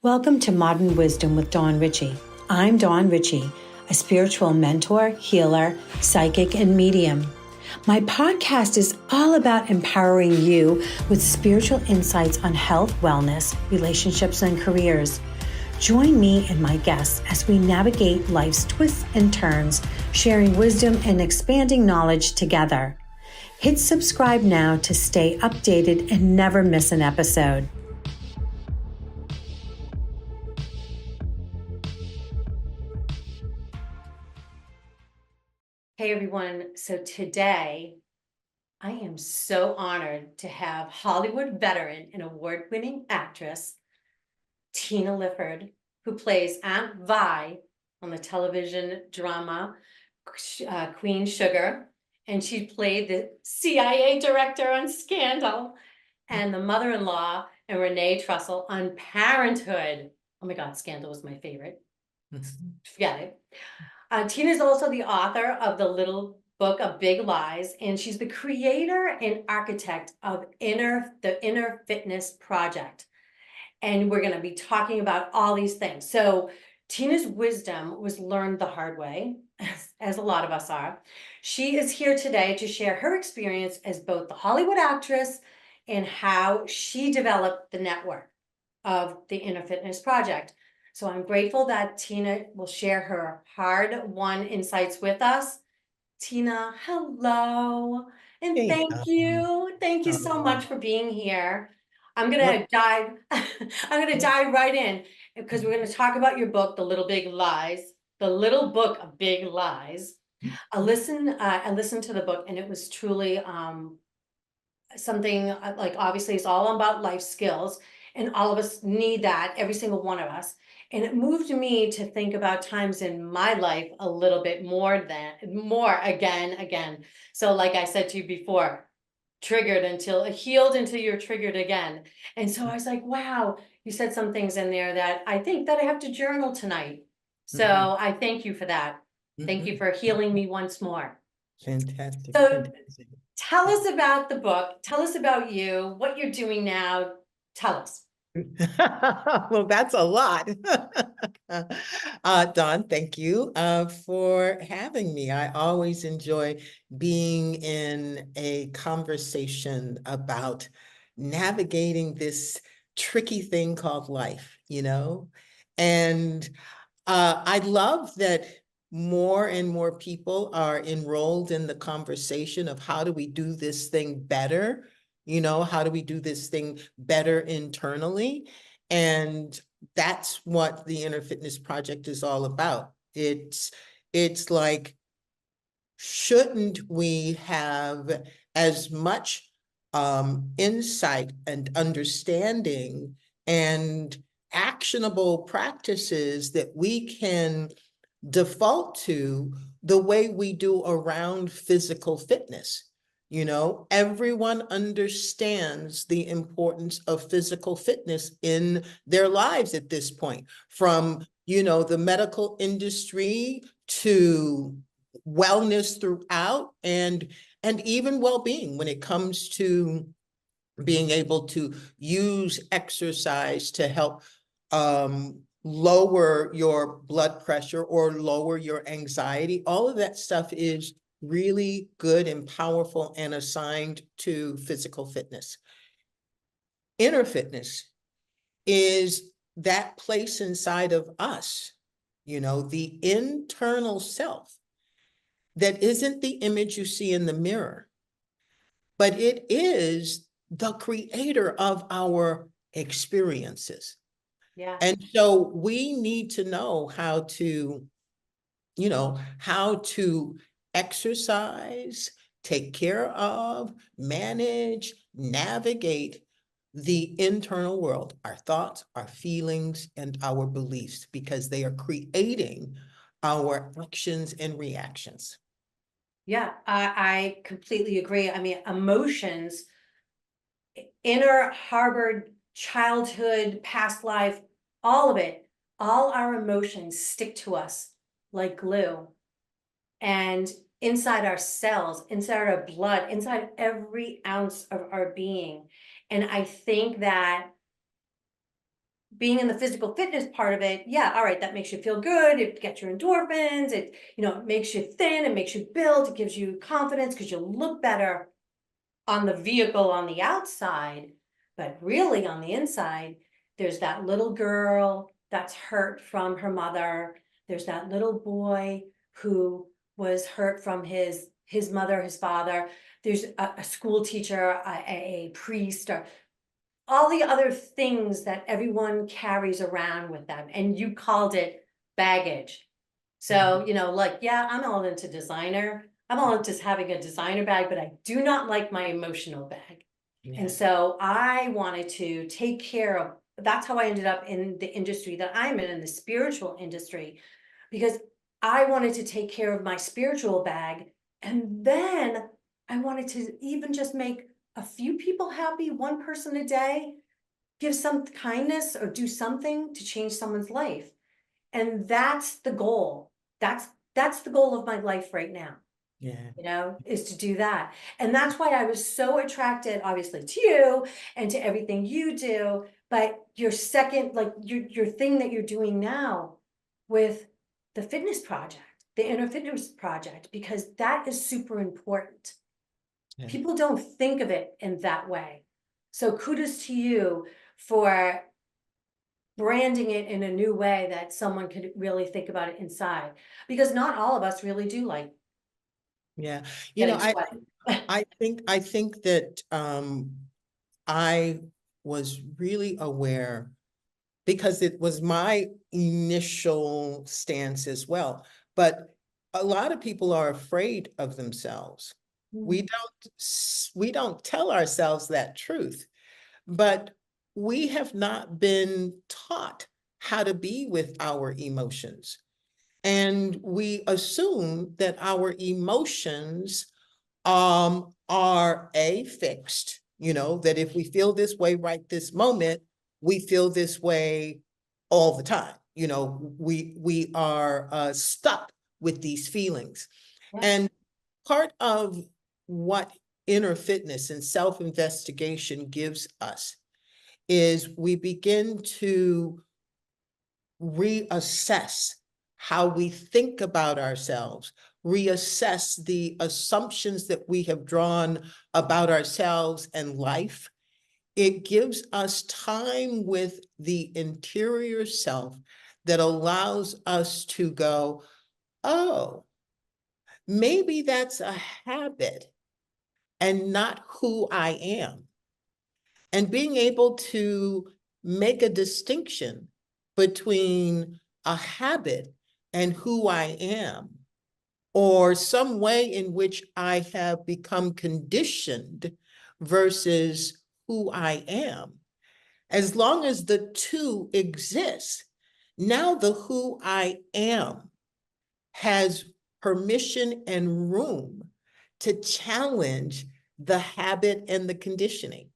Welcome to Modern Wisdom with Dawn Ricci. I'm Dawn Ricci, a spiritual mentor, healer, psychic, and medium. My podcast is all about empowering you with spiritual insights on health, wellness, relationships, and careers. Join me and my guests as we navigate life's twists and turns, sharing wisdom and expanding knowledge together. Hit subscribe now to stay updated and never miss an episode. Hey everyone, so today I am so honored to have Hollywood veteran and award-winning actress Tina Lifford, who plays Aunt Vi on the television drama Queen Sugar, and she played the CIA director on Scandal and the mother-in-law and Renee Trussell on Parenthood. Oh my God, Scandal was my favorite. Forget it. Tina is also the author of the little book of Big Lies, and she's the creator and architect of the Inner Fitness Project. And we're going to be talking about all these things. So Tina's wisdom was learned the hard way, as a lot of us are. She is here today to share her experience as both the Hollywood actress and how she developed the network of the Inner Fitness Project. So I'm grateful that Tina will share her hard-won insights with us. Tina, hello, and Hey, thank you. Thank you so much for being here. I'm what? gonna dive, I'm gonna dive right in because we're gonna talk about your book, The Little Big Lies, The Little Book of Big Lies. I listened to the book, and it was truly something like, obviously it's all about life skills, and all of us need that, every single one of us. And it moved me to think about times in my life a little bit more again. So like I said to you before, healed until you're triggered again. And so I was like, wow, you said some things in there that I think that I have to journal tonight. So Mhm, I thank you for that. Thank you mhm. for healing me once more. Fantastic, So fantastic. tell us about the book. Tell us about you, what you're doing now. Tell us. Well, that's a lot. Dawn, thank you for having me. I always enjoy being in a conversation about navigating this tricky thing called life. And I love that more and more people are enrolled in the conversation of how do we do this thing better? How do we do this thing better internally? And that's what the Inner Fitness Project is all about. It's like, shouldn't we have as much insight and understanding and actionable practices that we can default to the way we do around physical fitness? Everyone understands the importance of physical fitness in their lives at this point, from, the medical industry to wellness throughout, and even well-being when it comes to being able to use exercise to help lower your blood pressure or lower your anxiety. All of that stuff is really good and powerful and assigned to physical fitness. Inner fitness is that place inside of us, the internal self that isn't the image you see in the mirror, but it is the creator of our experiences. Yeah. And so we need to know how to exercise, take care of, manage, navigate the internal world, our thoughts, our feelings, and our beliefs, because they are creating our actions and reactions. Yeah, I completely agree. I mean, emotions, inner harbored childhood, past life, all of it, all our emotions stick to us like glue. And inside our cells, inside our blood, inside every ounce of our being. And I think that being in the physical fitness part of it, yeah, all right, that makes you feel good. It gets your endorphins. It, it makes you thin. It makes you build. It gives you confidence because you look better on the vehicle on the outside. But really on the inside, there's that little girl that's hurt from her mother. There's that little boy who was hurt from his mother, his father. There's a school teacher, a priest, or all the other things that everyone carries around with them. And you called it baggage. So, like, yeah, I'm all into designer. I'm all into having a designer bag, but I do not like my emotional bag. And Yeah. so I wanted to take care of, that's how I ended up in the industry that I'm in the spiritual industry, because I wanted to take care of my spiritual bag. And then I wanted to even just make a few people happy, one person a day, give some kindness or do something to change someone's life. And that's the goal. That's the goal of my life right now, Yeah. is to do that. And that's why I was so attracted, obviously, to you and to everything you do. But your second, like your thing that you're doing now with the fitness project, the inner fitness project, because that is super important. Yeah. People don't think of it in that way. So kudos to you for branding it in a new way that someone could really think about it inside, because not all of us really do like Yeah. getting sweaty. I think that I was really aware because it was my initial stance as well. But a lot of people are afraid of themselves. We Mm. don't tell ourselves that truth, but we have not been taught how to be with our emotions. And we assume that our emotions are fixed, that if we feel this way right this moment, we feel this way all the time. We are stuck with these feelings. Yeah, And part of what inner fitness and self-investigation gives us is we begin to reassess how we think about ourselves, reassess the assumptions that we have drawn about ourselves and life. It gives us time with the interior self that allows us to go, oh, maybe that's a habit and not who I am. And being able to make a distinction between a habit and who I am, or some way in which I have become conditioned versus who I am. As long as the two exist, now the who I am has permission and room to challenge the habit and the conditioning.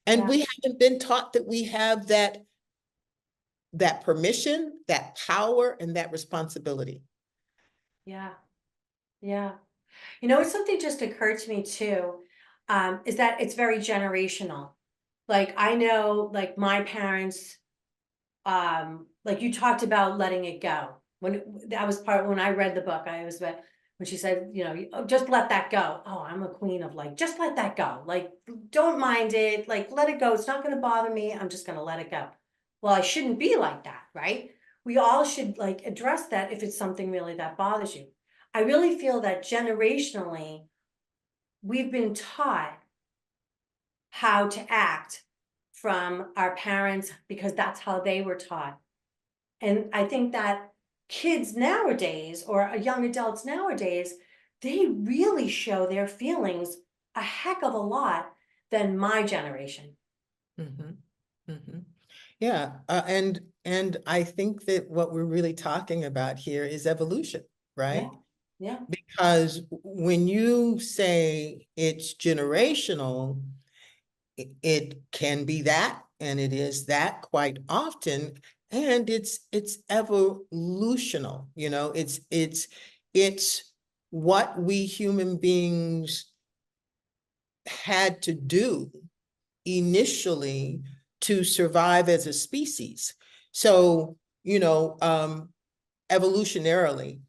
And yeah, we haven't been taught that we have that permission, that power, and that responsibility. yeah, yeah. It's something just occurred to me too, is that it's very generational. Like I know, like my parents, like you talked about letting it go. That was part when I read the book, I was when she said, just let that go. Oh, I'm a queen of like, just let that go. Like, don't mind it. Like, let it go. It's not going to bother me. I'm just going to let it go. Well, I shouldn't be like that, right? We all should like address that if it's something really that bothers you. I really feel that generationally, we've been taught how to act from our parents because that's how they were taught. And I think that kids nowadays or young adults nowadays, they really show their feelings a heck of a lot than my generation. Mhm, mhm. Yeah, and I think that what we're really talking about here is evolution, Yeah, right? yeah, Because when you say it's generational, it can be that, and it is that quite often, and it's evolutional, it's what we human beings had to do initially to survive as a species. So, evolutionarily,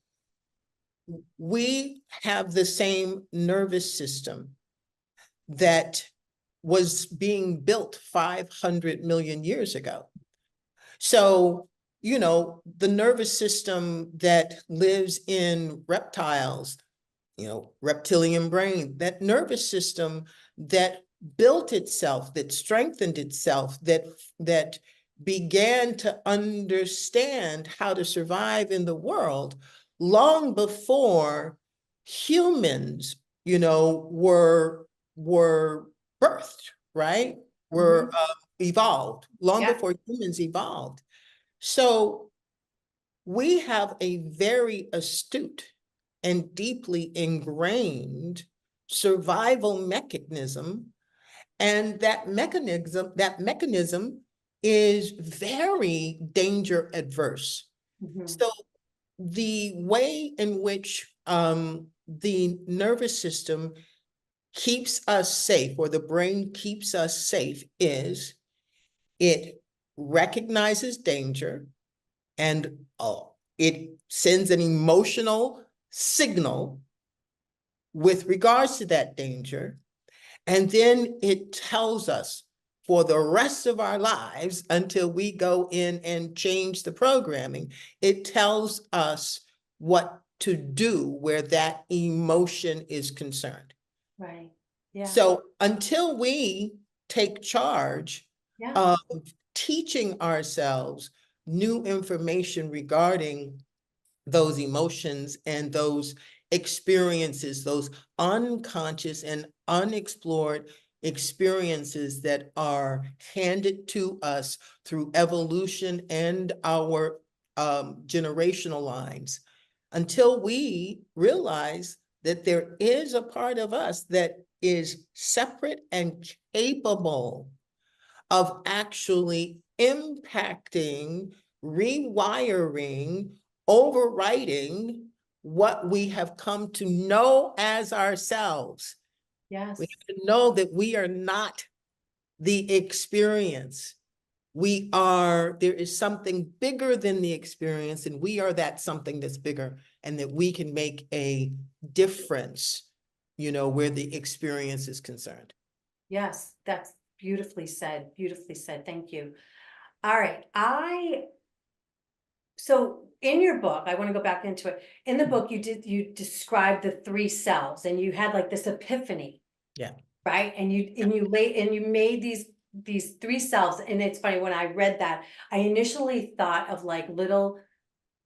we have the same nervous system that was being built 500 million years ago. So, the nervous system that lives in reptiles, reptilian brain, that nervous system that built itself, that strengthened itself, that began to understand how to survive in the world long before humans, were birthed, right? Were evolved long Yeah. before humans evolved. So we have a very astute and deeply ingrained survival mechanism. And that mechanism is very danger adverse. Mhm. So the way in which the nervous system keeps us safe, or the brain keeps us safe, is it recognizes danger, and it sends an emotional signal with regards to that danger. And then it tells us for the rest of our lives, until we go in and change the programming, it tells us what to do where that emotion is concerned. Right. Yeah. So until we take charge Yeah. of teaching ourselves new information regarding those emotions and those experiences, those unconscious and unexplored experiences that are handed to us through evolution and our generational lines, until we realize that there is a part of us that is separate and capable of actually impacting, rewiring, overwriting what we have come to know as ourselves. We Yes. have to know that we are not the experience. There is something bigger than the experience, and we are that something that's bigger, and that we can make a difference, where the experience is concerned. Yes. That's beautifully said. Beautifully said. Thank you. All right. So in your book, I want to go back into it. In the book, you described the three selves, and you had like this epiphany, Yeah. right? And you made these three selves. And it's funny, when I read that, I initially thought of like little,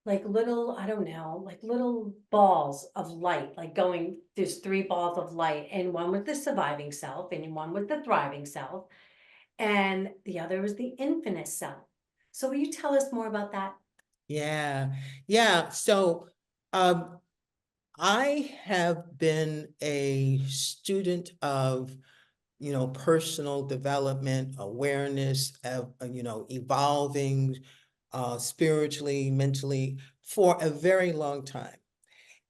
I don't know, like little balls of light, like there's three balls of light, and one with the surviving self, and one with the thriving self, and the other was the infinite self. So will you tell us more about that? Yeah. Yeah. So I have been a student of, personal development, awareness, of, evolving spiritually, mentally, for a very long time.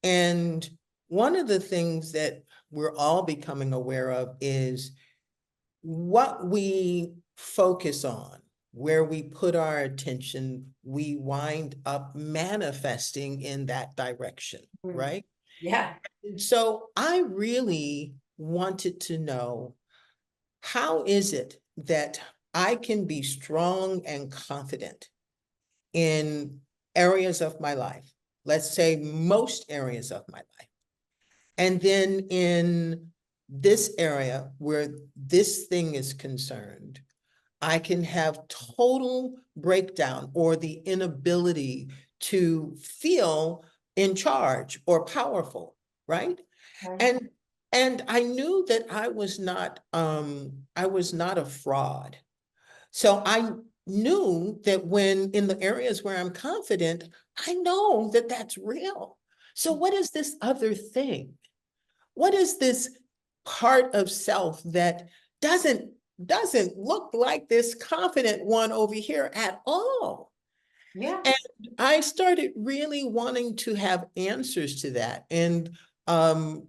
And one of the things that we're all becoming aware of is what we focus on, where we put our attention, we wind up manifesting in that direction, Mm. right? Yeah. So I really wanted to know, how is it that I can be strong and confident in areas of my life? Let's say most areas of my life. And then in this area where this thing is concerned, I can have total breakdown, or the inability to feel in charge or powerful, right? Right. And I knew that I was not a fraud. So I knew that when in the areas where I'm confident, I know that that's real. So what is this other thing? What is this part of self that doesn't doesn't look like this confident one over here at all? Yeah. And I started really wanting to have answers to that. Um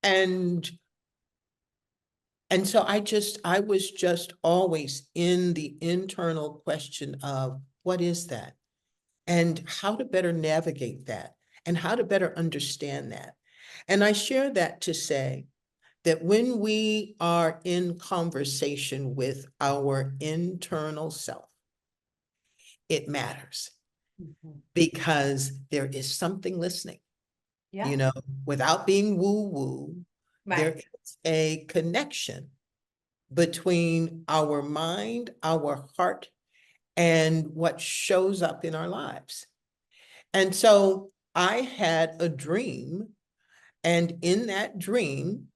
and And so I was just always in the internal question of what is that? And how to better navigate that and how to better understand that. And I share that to say that when we are in conversation with our internal self, it matters Mhm. because there is something listening, Yeah, without being woo-woo, there right, is a connection between our mind, our heart, and what shows up in our lives. And so I had a dream, and in that dream,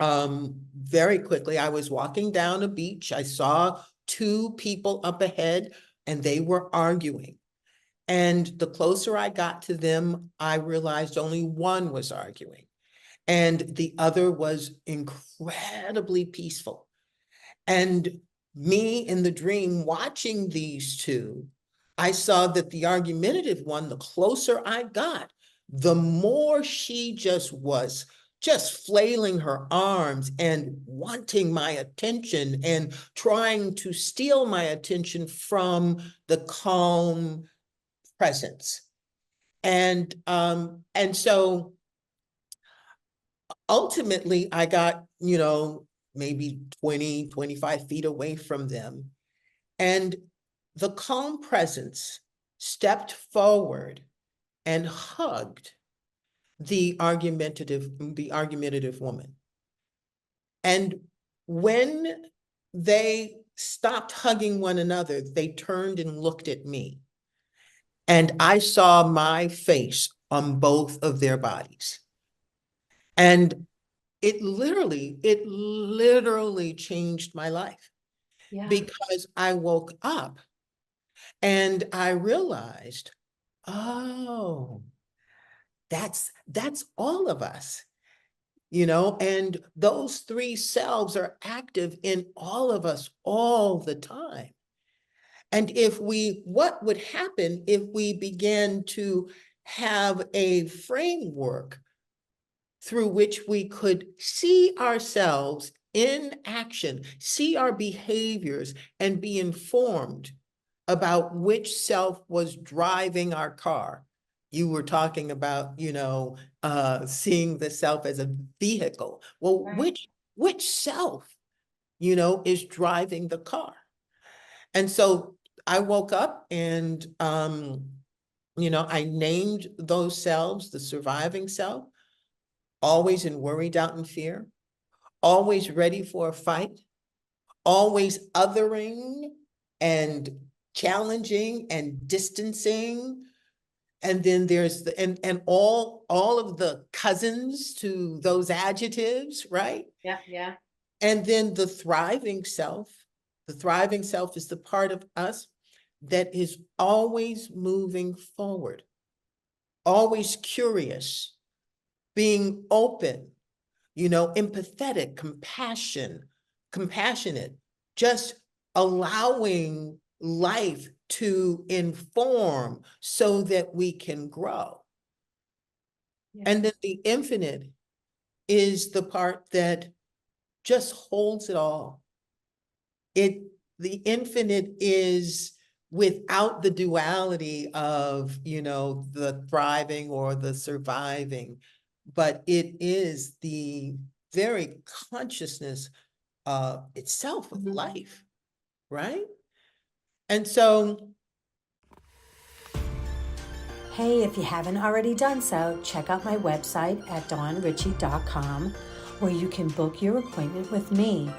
very quickly, I was walking down a beach. I saw two people up ahead, and they were arguing. And the closer I got to them, I realized only one was arguing, and the other was incredibly peaceful. And me in the dream watching these two, I saw that the argumentative one, the closer I got, the more she just was just flailing her arms and wanting my attention and trying to steal my attention from the calm presence. And so ultimately I got, maybe 20, 25 feet away from them. And the calm presence stepped forward and hugged the argumentative woman. And when they stopped hugging one another, they turned and looked at me. And I saw my face on both of their bodies. And it literally changed my life yeah, because I woke up and I realized, oh, that's all of us, and those three selves are active in all of us all the time. And what would happen if we began to have a framework through which we could see ourselves in action, see our behaviors, and be informed about which self was driving our car. You were talking about, seeing the self as a vehicle. Well, right, which self, is driving the car? And so I woke up and, I named those selves, the surviving self, always in worry, doubt, and fear, always ready for a fight, always othering and challenging and distancing. And then there's and all of the cousins to those adjectives, right? yeah, yeah, And then the thriving self is the part of us that is always moving forward, always curious, being open, empathetic, compassionate, just allowing life to inform so that we can grow. yeah, And then the infinite is the part that just holds it all. The infinite is without the duality of, the thriving or the surviving, but it is the very consciousness itself of life, right? And so, Hey, if you haven't already done so, check out my website at dawnricci.com where you can book your appointment with me.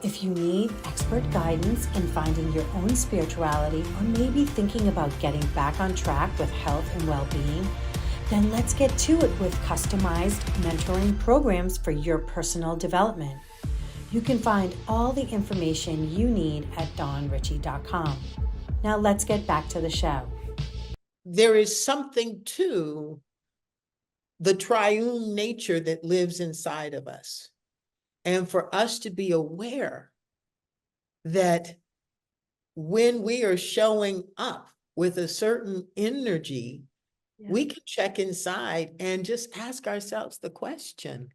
If you need expert guidance in finding your own spirituality or maybe thinking about getting back on track with health and well-being, then let's get to it with customized mentoring programs for your personal development. You can find all the information you need at dawnricci.com. Now let's get back to the show. there is something to the triune nature that lives inside of us. And for us to be aware that when we are showing up with a certain energy, Yeah. we can check inside and just ask ourselves the question,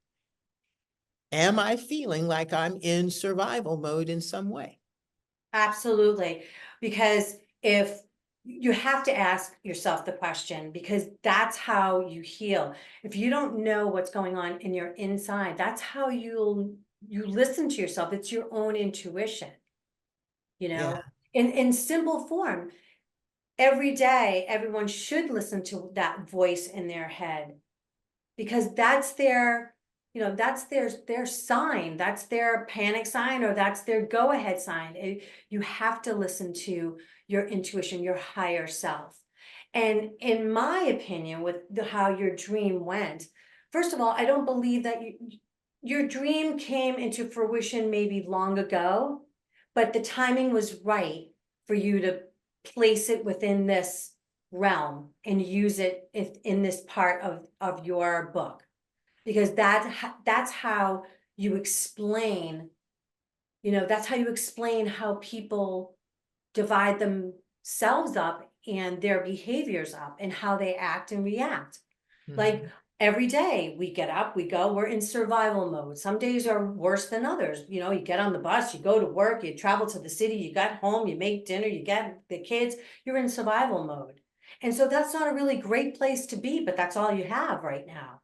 am I feeling like I'm in survival mode in some way? Absolutely. Because if you have to ask yourself the question, because that's how you heal. If you don't know what's going on in your inside, that's how you listen to yourself. It's your own intuition, you Yeah. know, in simple form. Every day, everyone should listen to that voice in their head, because that's their, that's their sign, that's their panic sign, or that's their go ahead sign. You have to listen to your intuition, your higher self. And in my opinion, with how your dream went, first of all, I don't believe that your dream came into fruition maybe long ago, but the timing was right for you to place it within this realm and use it in this part of your book, because that's how you explain, that's how you explain how people divide themselves up and their behaviors up and how they act and react. Like Mhm. every day we get up, we go, we're in survival mode. Some days are worse than others. You get on the bus, you go to work, you travel to the city, you got home, you make dinner, you get the kids, you're in survival mode. And so that's not a really great place to be, but that's all you have right now.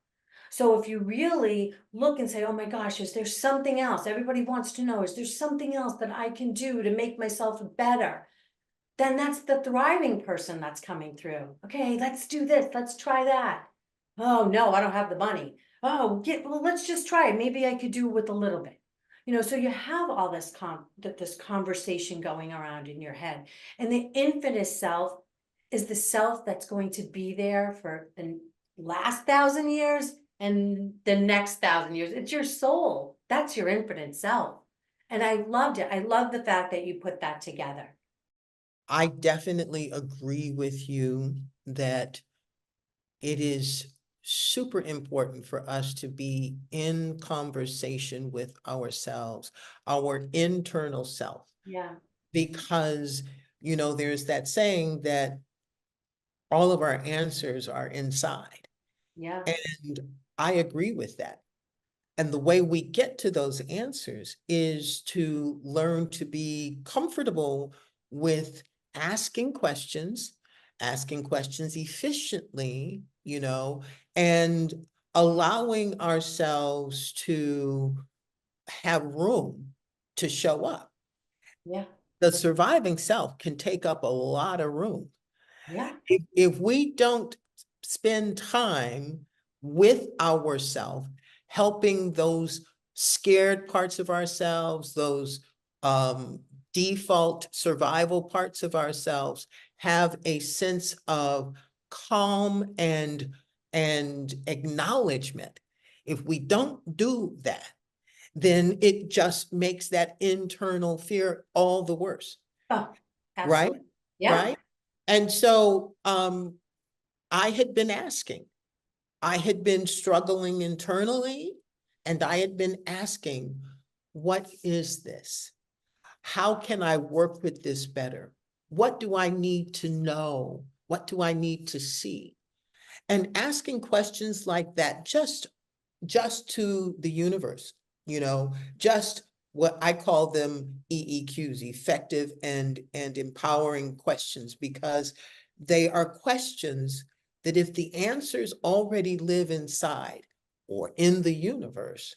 So if you really look and say, oh my gosh, is there something else? Everybody wants to know, is there something else that I can do to make myself better? Then that's the thriving person that's coming through. Okay, let's do this. Let's try that. Oh, no, I don't have the money. Oh, well, let's just try it. Maybe I could do with a little bit. So you have all this conversation going around in your head. And the infinite self is the self that's going to be there for the last 1,000 years and the next 1,000 years. It's your soul. That's your infinite self. And I loved it. I love the fact that you put that together. I definitely agree with you that it is super important for us to be in conversation with ourselves, our internal self, Yeah, because, there's that saying that all of our answers are inside. yeah, And I agree with that. And the way we get to those answers is to learn to be comfortable with asking questions efficiently, and allowing ourselves to have room to show up. yeah, The surviving self can take up a lot of room. yeah, If we don't spend time with ourselves, helping those scared parts of ourselves, those um, default survival parts of ourselves, have a sense of calm and acknowledgement. If we don't do that, then it just makes that internal fear all the worse, oh, right? absolutely, yeah, Right? And so I had been asking, I had been struggling internally, and I had been asking, what is this? How can I work with this better? What do I need to know? What do I need to see? And asking questions like that, just to the universe, just what I call them EEQs, effective and empowering questions, because they are questions that if the answers already live inside or in the universe,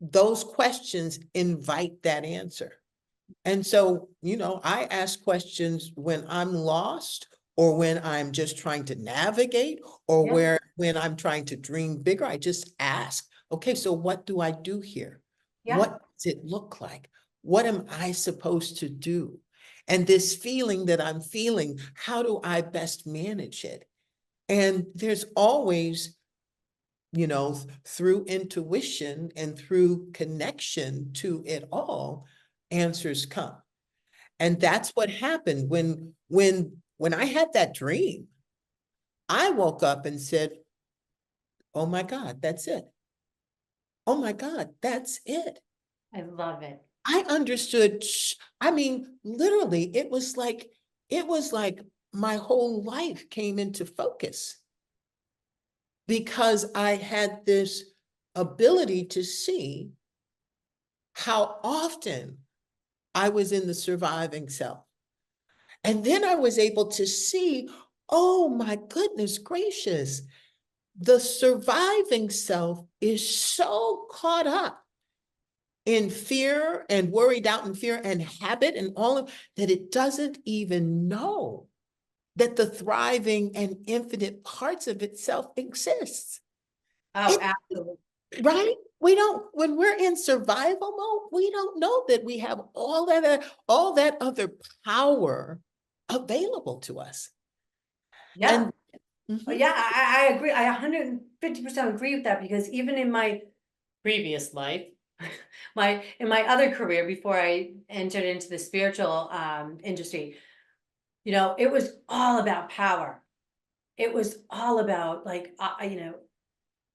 those questions invite that answer. And so, I ask questions when I'm lost, or when I'm just trying to navigate, or yeah, when I'm trying to dream bigger. I just ask, okay, so what do I do here? yeah. What does it look like? What am I supposed to do? And this feeling that I'm feeling, how do I best manage it? And there's always, through intuition and through connection to it all, answers come. And that's what happened when I had that dream. I woke up and said, "Oh my God, that's it. Oh my God, that's it." I love it. I understood. I mean, literally, it was like my whole life came into focus, because I had this ability to see how often I was in the surviving self. And then I was able to see, oh my goodness gracious, the surviving self is so caught up in fear and worry, doubt, and fear and habit and all of that it doesn't even know that the thriving and infinite parts of itself exists. Oh, It, absolutely. right? We don't, when we're in survival mode, we don't know that we have all that other power available to us. Yeah. And Oh, mhm, yeah, I agree. I 150% agree with that, because even in my previous life, in my other career before I entered into the spiritual industry, it was all about power. It was all about like,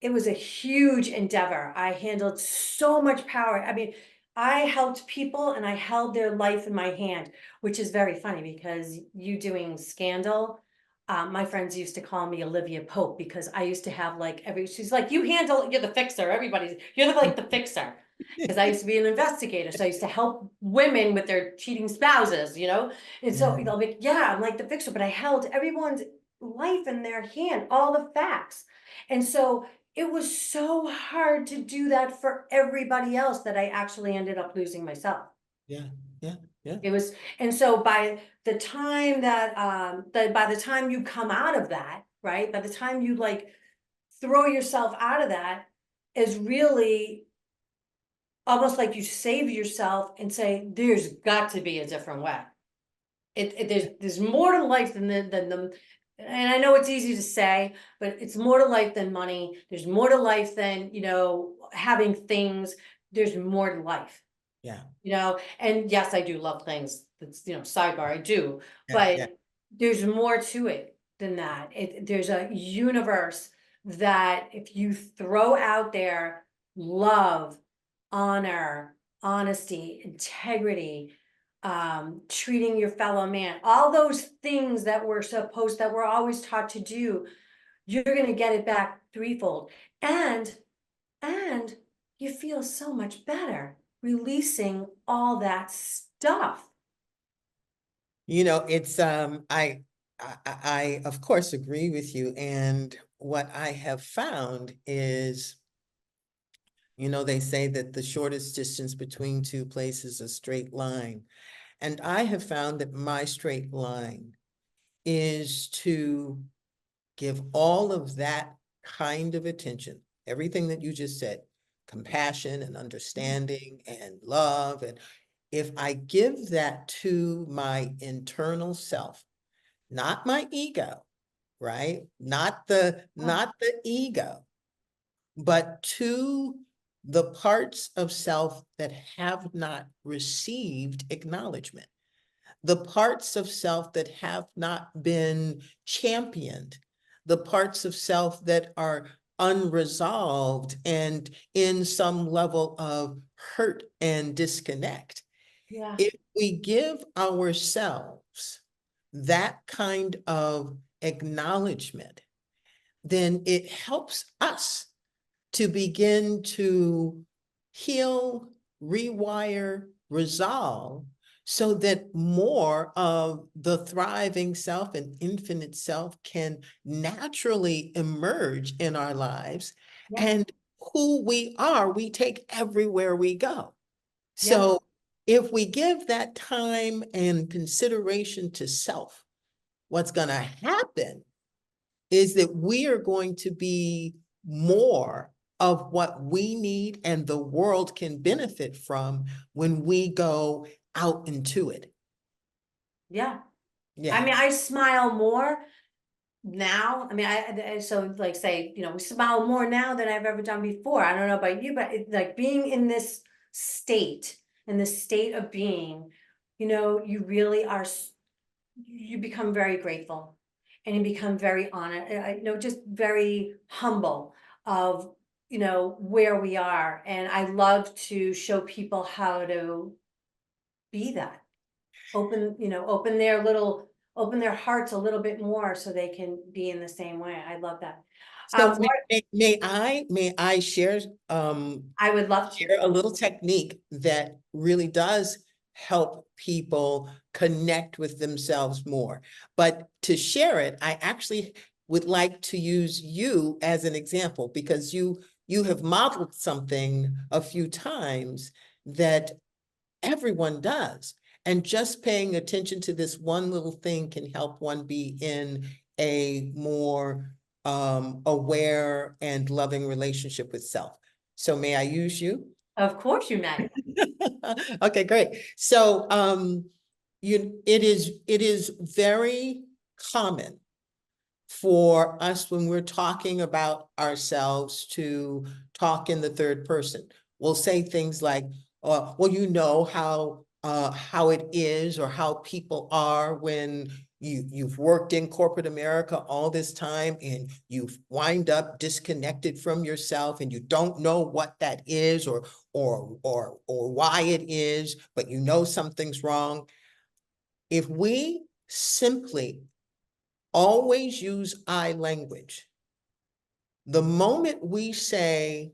it was a huge endeavor. I handled so much power. I mean, I helped people and I held their life in my hand, which is very funny because you doing Scandal, my friends used to call me Olivia Pope, because I used to have like she's like, you're the fixer. You're like the fixer. Because I used to be an investigator. So I used to help women with their cheating spouses. And so, yeah, like, yeah, I'm like the fixer, but I held everyone's life in their hand, all the facts. And so it was so hard to do that for everybody else that I actually ended up losing myself. yeah, yeah, yeah. It was, and so by the time by the time you come out of that, right? By the time you like throw yourself out of that, is really almost like you save yourself and say, there's got to be a different way. There's more to life than the, and I know it's easy to say, but it's more to life than money. There's more to life than, having things. There's more to life, Yeah, and yes, I do love things. That's, sidebar, I do, yeah, yeah. but there's more to it than that. There's a universe that if you throw out there love, honor, honesty, integrity, treating your fellow man, all those things that we're always taught to do, you're going to get it back threefold. And you feel so much better releasing all that stuff. It's I of course agree with you. And what I have found is, they say that the shortest distance between two places is a straight line. And I have found that my straight line is to give all of that kind of attention, everything that you just said, compassion and understanding and love. And if I give that to my internal self, not my ego, right? Not the ego, but to the parts of self that have not received acknowledgement, the parts of self that have not been championed, the parts of self that are unresolved and in some level of hurt and disconnect. Yeah, If we give ourselves that kind of acknowledgement, then it helps us to begin to heal, rewire, resolve, so that more of the thriving self and infinite self can naturally emerge in our lives. yeah, And who we are, we take everywhere we go. yeah, So if we give that time and consideration to self, what's going to happen is that we are going to be more of what we need and the world can benefit from when we go out into it. yeah. I Yeah. mean, I smile more now. I mean, so like say, we smile more now than I've ever done before. I don't know about you, but like being in this in this state of being, you really are, you become very grateful, and you become very honest, just very humble of, where we are. And I love to show people how to be that. Open their little, open their hearts a little bit more so they can be in the same way. I love that. So What may I share I would love to. share a little technique that really does help people connect with themselves more. But to share it, I actually would like to use you as an example, because you have modeled something a few times that everyone does. And just paying attention to this one little thing can help one be in a more aware and loving relationship with self. So may I use you? Of course you may. Okay, great. So it is very common for us when we're talking about ourselves to talk in the third person. We'll say things like, well, you know how it is, or how people are when you've worked in corporate America all this time and you've wind up disconnected from yourself and you don't know what that is, or why it is, but you know something's wrong. If we simply always use I language, the moment we say,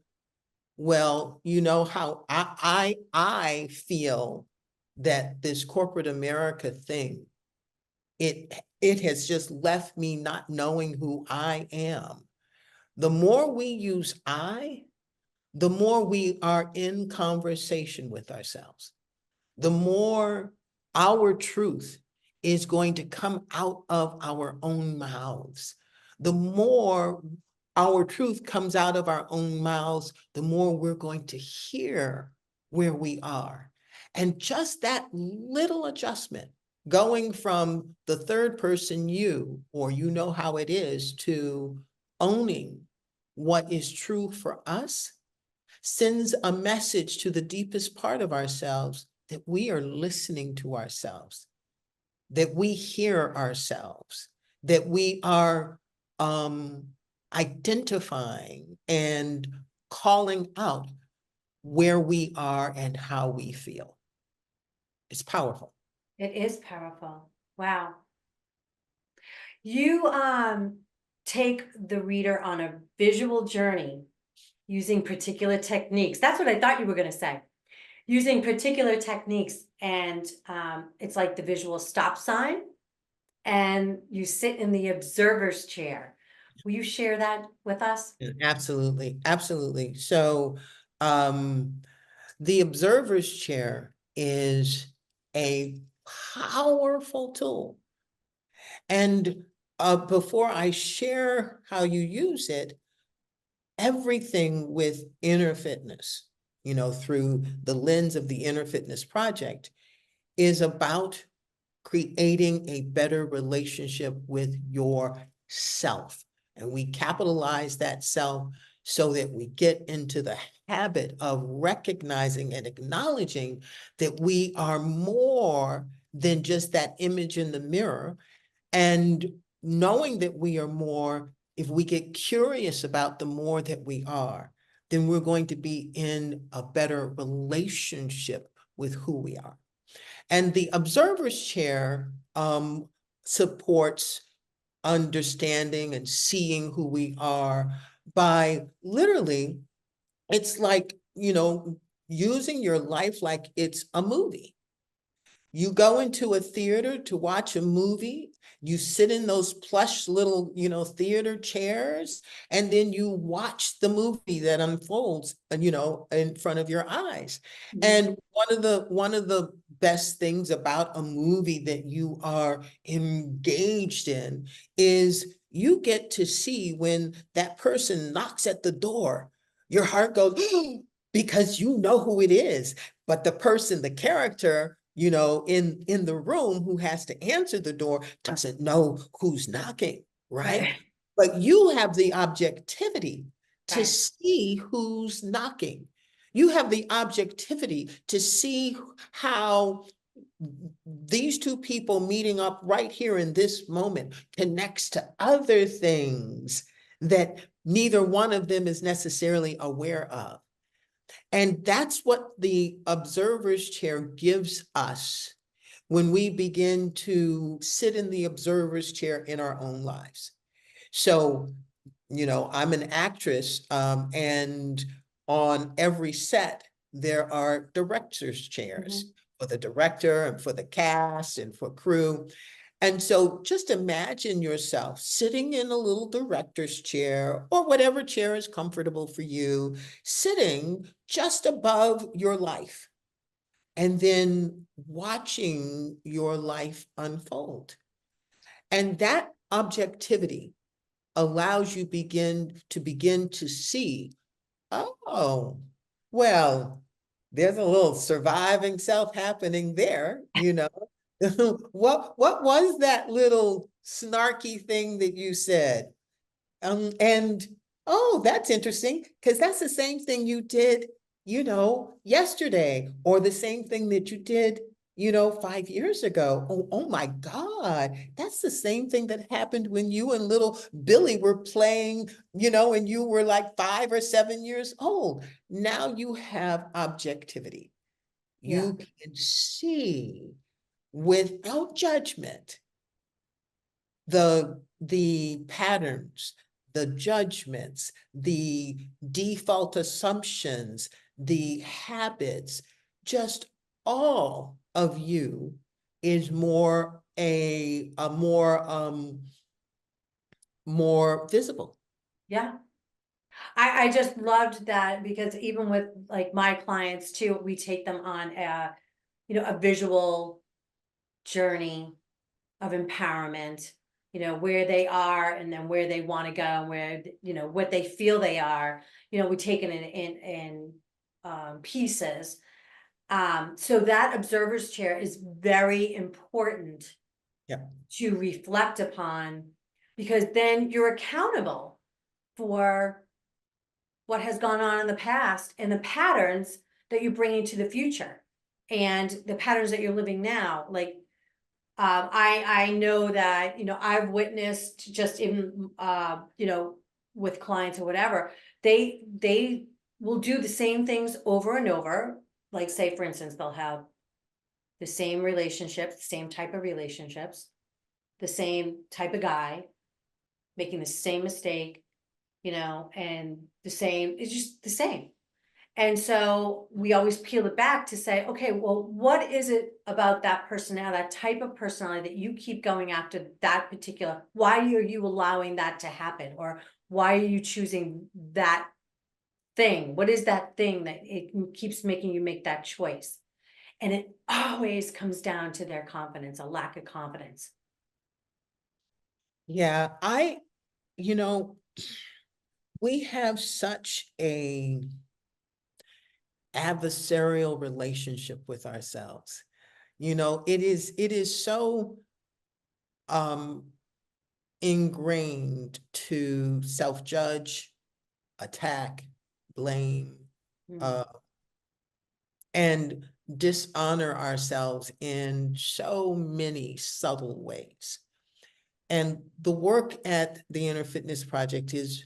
well, you know how I feel that this corporate America thing, it has just left me not knowing who I am. The more we use I, the more we are in conversation with ourselves, the more our truth is going to come out of our own mouths. The more our truth comes out of our own mouths, the more we're going to hear where we are. And just that little adjustment, going from the third person you, or you know how it is, to owning what is true for us, sends a message to the deepest part of ourselves that we are listening to ourselves, that we hear ourselves, that we are identifying and calling out where we are and how we feel. It's powerful. It is powerful. Wow. You take the reader on a visual journey using particular techniques. That's what I thought you were going to say. Using particular techniques, and it's like the visual stop sign, and you sit in the observer's chair. Will you share that with us? Absolutely, absolutely. So the observer's chair is a powerful tool. And before I share how you use it, everything with inner fitness, through the lens of the Inner Fitness Project, is about creating a better relationship with yourself. And we capitalize that self so that we get into the habit of recognizing and acknowledging that we are more than just that image in the mirror, and knowing that we are more. If we get curious about the more that we are, then we're going to be in a better relationship with who we are. And the observer's chair supports understanding and seeing who we are by literally, it's like, using your life like it's a movie. You go into a theater to watch a movie, you sit in those plush little, theater chairs, and then you watch the movie that unfolds, in front of your eyes. And one of the best things about a movie that you are engaged in is you get to see when that person knocks at the door, your heart goes, because you know who it is. But the character, in the room, who has to answer the door, doesn't know who's knocking, right? Right. But you have the objectivity to Right. see who's knocking. You have the objectivity to see how these two people meeting up right here in this moment connects to other things that neither one of them is necessarily aware of. And that's what the observer's chair gives us when we begin to sit in the observer's chair in our own lives. So, I'm an actress, and on every set, there are director's chairs for the director and for the cast and for crew. And so just imagine yourself sitting in a little director's chair or whatever chair is comfortable for you, sitting just above your life and then watching your life unfold. And that objectivity allows you begin to see, oh, well, there's a little surviving self happening there, what was that little snarky thing that you said? And oh, that's interesting, because that's the same thing you did, yesterday, or the same thing that you did, 5 years ago. Oh my God, that's the same thing that happened when you and little Billy were playing, and you were like 5 or 7 years old. Now you have objectivity. Yeah. You can see without judgment the patterns, the judgments, the default assumptions, the habits, just all of you is more visible. Yeah. I just loved that, because even with like my clients too, we take them on a visual journey of empowerment, where they are and then where they want to go, and where, what they feel they are, we take it in pieces. So that observer's chair is very important Yeah. to reflect upon, because then you're accountable for what has gone on in the past and the patterns that you bring into the future and the patterns that you're living now. Like, I know that, I've witnessed just in, with clients or whatever, they will do the same things over and over. Like, say, for instance, they'll have the same relationships, the same type of relationships, the same type of guy, making the same mistake, and it's just the same. And so we always peel it back to say, okay, well, what is it about that personality, that type of personality, that you keep going after that particular, why are you allowing that to happen? Or why are you choosing that thing? What is that thing that it keeps making you make that choice? And it always comes down to their confidence, a lack of confidence. Yeah, we have such a adversarial relationship with ourselves. It is so ingrained to self-judge, attack, blame, uh, and dishonor ourselves in so many subtle ways. And the work at the Inner Fitness Project is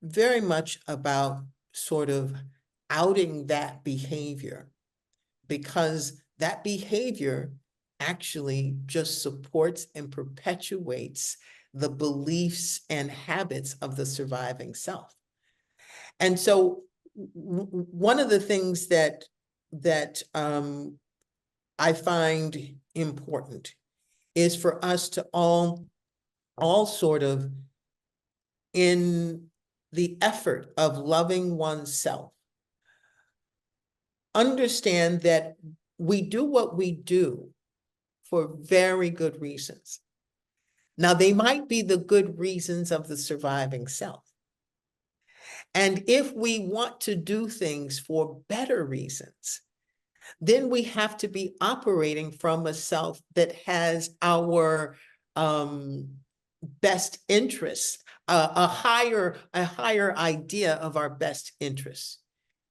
very much about sort of outing that behavior, because that behavior actually just supports and perpetuates the beliefs and habits of the surviving self. And so one of the things that I find important is for us to all sort of, in the effort of loving oneself, understand that we do what we do for very good reasons. Now, they might be the good reasons of the surviving self. And if we want to do things for better reasons, then we have to be operating from a self that has our best interests, a higher idea of our best interests.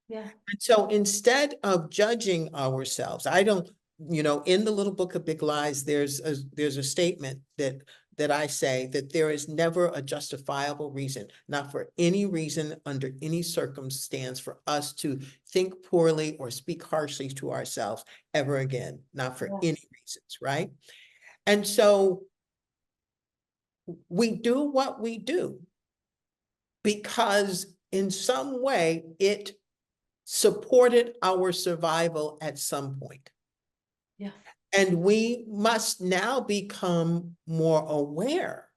Yeah. And so instead of judging ourselves, I don't, in the little book of Big Lies, there's a statement that that I say that there is never a justifiable reason, not for any reason under any circumstance, for us to think poorly or speak harshly to ourselves ever again, not for any Yes. reasons, right? And so we do what we do because in some way it supported our survival at some point. Yeah. And we must now become more aware,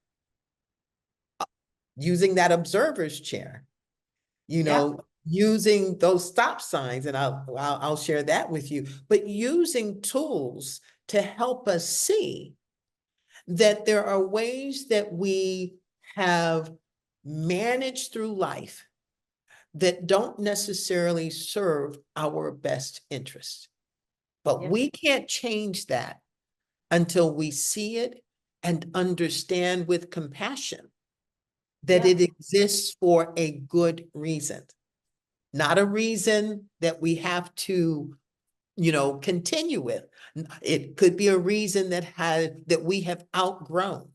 using that observer's chair, Yeah. using those stop signs, and I'll share that with you, but using tools to help us see that there are ways that we have managed through life that don't necessarily serve our best interest. But Yeah. we can't change that until we see it and understand with compassion that Yeah. it exists for a good reason, not a reason that we have to, continue with. It could be a reason that we have outgrown.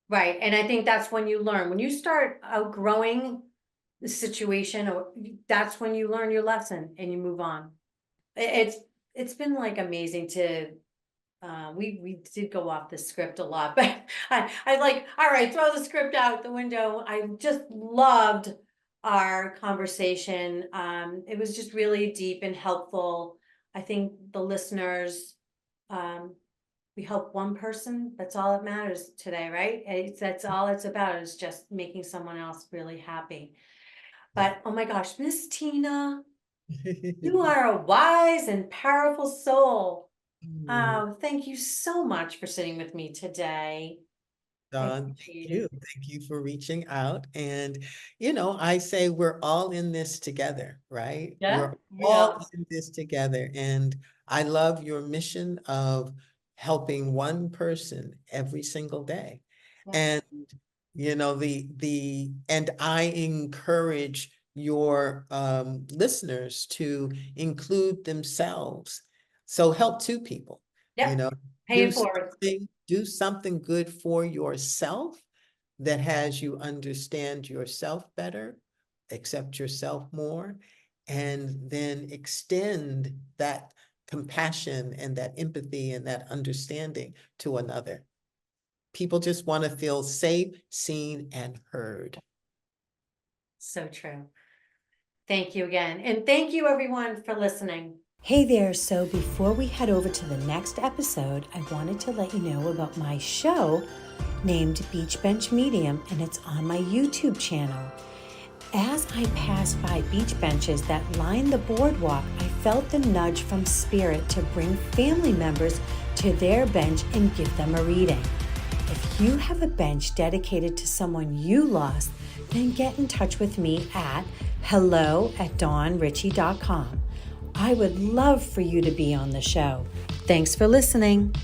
Right. And I think that's when you learn. When you start outgrowing the situation, or that's when you learn your lesson and you move on. It's been like amazing to we did go off the script a lot, but I like, all right, throw the script out the window. I just loved our conversation. It was just really deep and helpful. I think the listeners, um, we help one person. That's all that matters today, right? That's all it's about, is just making someone else really happy. Yeah. But oh my gosh, Miss Tina, you are a wise and powerful soul. Mm, Oh, thank you so much for sitting with me today. I Dawn, thank appreciate you. it. Thank you for reaching out. And, I say we're all in this together, right? Yeah, We're we all are. in this together. And I love your mission of helping one person every single day. Yes. And, and I encourage your listeners to include themselves. So help two people, you Yep. know, Pay do it forward. something good for yourself that has you understand yourself better, accept yourself more, and then extend that compassion and that empathy and that understanding to another. People just want to feel safe, seen, and heard. So true. Thank you again. And thank you everyone for listening. Hey there. So before we head over to the next episode, I wanted to let you know about my show named Beach Bench Medium, and it's on my YouTube channel. As I passed by beach benches that line the boardwalk, I felt the nudge from Spirit to bring family members to their bench and give them a reading. If you have a bench dedicated to someone you lost, then get in touch with me at hello@dawnricci.com. I would love for you to be on the show. Thanks for listening.